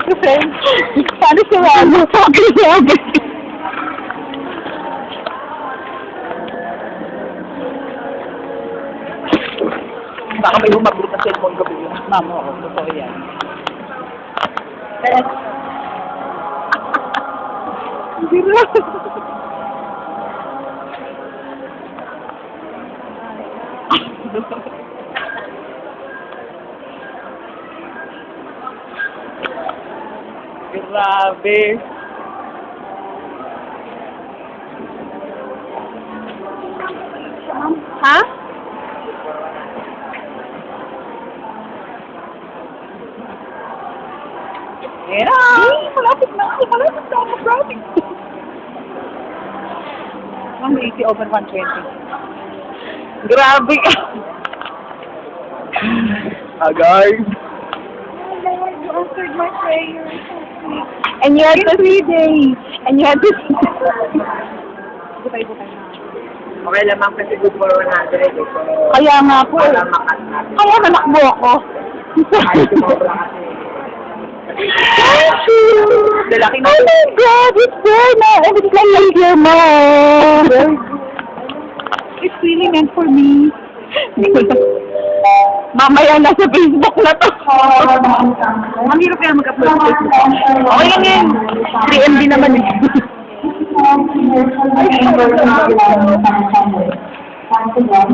Paano si Mama? Sabi niya. Baka may humabot na cellphone ko bigla. Mama, ako. Totoo yan. Hindi na. Grabe. Ha? Yeah! Malapit na ako. Malapit na ako. Grabe. 180 over 120. Grabe ka. Guys. You answered my prayer. And you had to 3 days. And you had to... Butay-butay na. Okay lamang kasi good for 100 eh. So, Kaya nga po. wala makat natin. Kaya nanakbo ako. Ay, tumobra kasi. Thank you! Lalaki na. Oh my God! It's there now! And it's like your mom! It's really meant for me. Mamaya na sa Facebook na to. Ang hirap kaya mag-upload sa Facebook. Okay lang yan. 3MB naman eh. Once again,